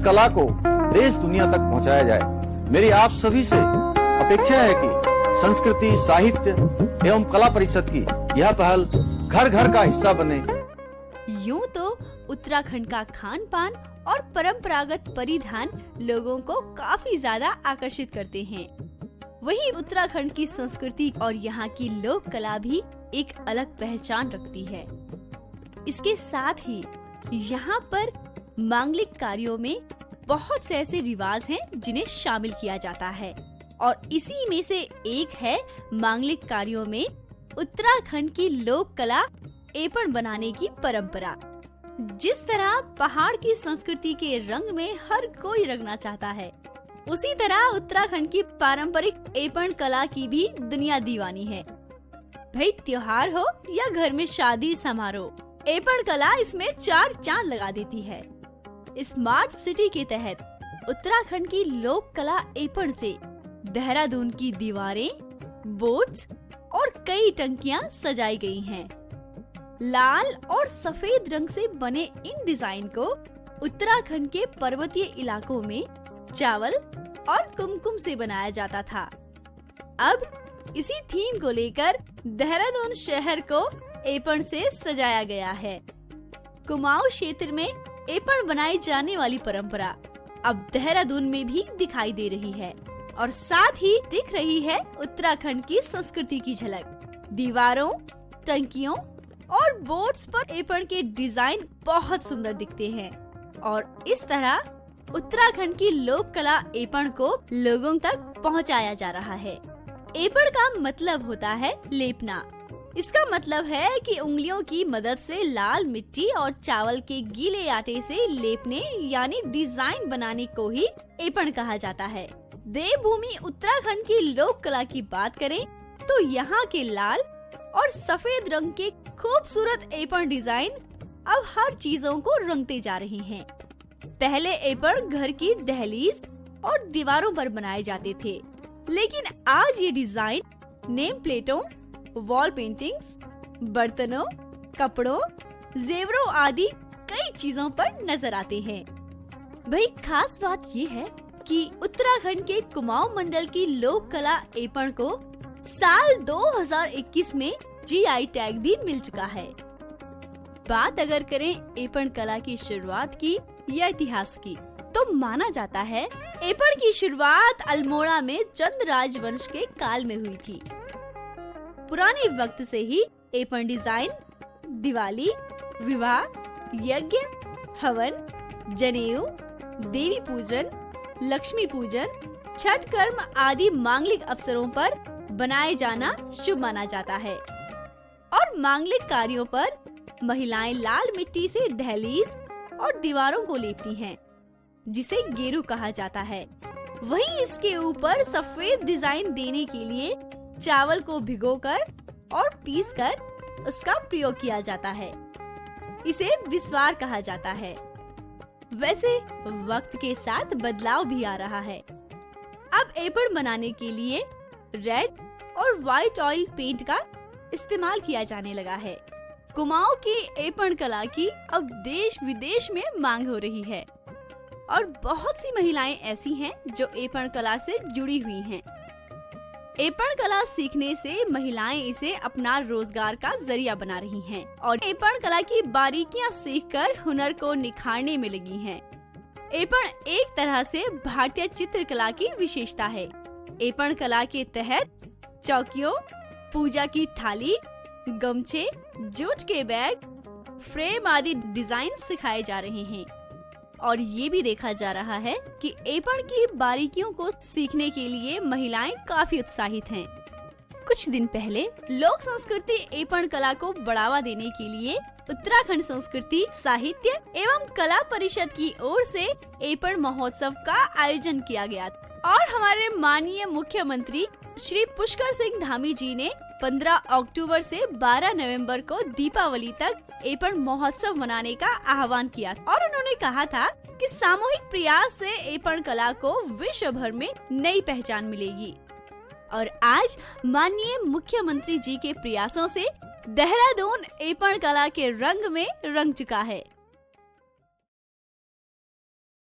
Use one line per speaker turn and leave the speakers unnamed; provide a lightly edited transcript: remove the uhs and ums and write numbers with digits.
कला को देश दुनिया तक पहुंचाया जाए। मेरी आप सभी से अपेक्षा है कि संस्कृति, साहित्य एवं कला परिषद की यह पहल घर घर का हिस्सा बने।
यूं तो उत्तराखंड का खान पान और परंपरागत परिधान लोगों को काफी ज्यादा आकर्षित करते हैं। वहीं उत्तराखंड की संस्कृति और यहाँ की लोक कला भी एक अलग पहचान रखती है। इसके साथ ही यहाँ पर मांगलिक कार्यों में बहुत से ऐसे रिवाज हैं जिन्हें शामिल किया जाता है और इसी में से एक है मांगलिक कार्यों में उत्तराखंड की लोक कला एपण बनाने की परंपरा। जिस तरह पहाड़ की संस्कृति के रंग में हर कोई रंगना चाहता है, उसी तरह उत्तराखंड की पारंपरिक एपण कला की भी दुनिया दीवानी है। भाई त्योहार हो या घर में शादी समारोह, एपण कला इसमें चार चांद लगा देती है। स्मार्ट सिटी के तहत उत्तराखंड की लोक कला एपण से देहरादून की दीवारें, बोर्ड्स और कई टंकियां सजाई गई हैं। लाल और सफेद रंग से बने इन डिजाइन को उत्तराखंड के पर्वतीय इलाकों में चावल और कुमकुम से बनाया जाता था। अब इसी थीम को लेकर देहरादून शहर को एपण से सजाया गया है। कुमाऊं क्षेत्र में एपण बनाई जाने वाली परंपरा अब देहरादून में भी दिखाई दे रही है और साथ ही दिख रही है उत्तराखंड की संस्कृति की झलक। दीवारों, टंकियों और बोर्ड्स पर एपण के डिजाइन बहुत सुंदर दिखते हैं और इस तरह उत्तराखंड की लोक कला एपण को लोगों तक पहुंचाया जा रहा है। एपण का मतलब होता है लेपना। इसका मतलब है कि उंगलियों की मदद से लाल मिट्टी और चावल के गीले आटे से लेपने यानी डिजाइन बनाने को ही एपण कहा जाता है। देवभूमि उत्तराखंड की लोक कला की बात करें तो यहाँ के लाल और सफेद रंग के खूबसूरत एपण डिजाइन अब हर चीजों को रंगते जा रहे हैं। पहले एपण घर की दहलीज और दीवारों पर बनाए जाते थे, लेकिन आज ये डिजाइन नेम प्लेटों, वॉल पेंटिंग्स, बर्तनों, कपड़ों, जेवरों आदि कई चीजों पर नजर आते हैं। भाई खास बात ये है कि उत्तराखंड के कुमाऊं मंडल की लोक कला एपण को साल 2021 में जीआई टैग भी मिल चुका है। बात अगर करें एपण कला की शुरुआत की या इतिहास की, तो माना जाता है एपण की शुरुआत अल्मोड़ा में चंद राजवंश के काल में हुई थी। पुराने वक्त से ही एपण डिजाइन दिवाली, विवाह, यज्ञ, हवन, जनेऊ, देवी पूजन, लक्ष्मी पूजन, छठ कर्म आदि मांगलिक अवसरों पर बनाए जाना शुभ माना जाता है और मांगलिक कार्यों पर महिलाएं लाल मिट्टी से दहलीज और दीवारों को लेपती हैं, जिसे गेरू कहा जाता है। वहीं इसके ऊपर सफेद डिजाइन देने के लिए चावल को भिगोकर और पीसकर उसका प्रयोग किया जाता है। इसे विस्वार कहा जाता है। वैसे वक्त के साथ बदलाव भी आ रहा है। अब एपण बनाने के लिए रेड और व्हाइट ऑयल पेंट का इस्तेमाल किया जाने लगा है। कुमाऊं की एपण कला की अब देश विदेश में मांग हो रही है और बहुत सी महिलाएं ऐसी हैं जो एपण कला से जुड़ी हुई हैं। एपण कला सीखने से महिलाएं इसे अपना रोजगार का जरिया बना रही हैं और एपण कला की बारीकियां सीखकर हुनर को निखारने में लगी हैं। एपण एक तरह से भारतीय चित्रकला की विशेषता है। एपण कला के तहत चौकियों, पूजा की थाली, गमछे, जूट के बैग, फ्रेम आदि डिजाइन सिखाए जा रहे हैं और ये भी देखा जा रहा है कि एपण की बारीकियों को सीखने के लिए महिलाएं काफी उत्साहित हैं। कुछ दिन पहले लोक संस्कृति एपण कला को बढ़ावा देने के लिए उत्तराखंड संस्कृति, साहित्य एवं कला परिषद की ओर से एपण महोत्सव का आयोजन किया गया और हमारे माननीय मुख्यमंत्री श्री पुष्कर सिंह धामी जी ने 15 अक्टूबर से 12 नवंबर को दीपावली तक एपण महोत्सव मनाने का आह्वान किया और उन्होंने कहा था कि सामूहिक प्रयास से एपण कला को विश्व भर में नई पहचान मिलेगी। और आज माननीय मुख्यमंत्री जी के प्रयासों से देहरादून एपण कला के रंग में रंग चुका है।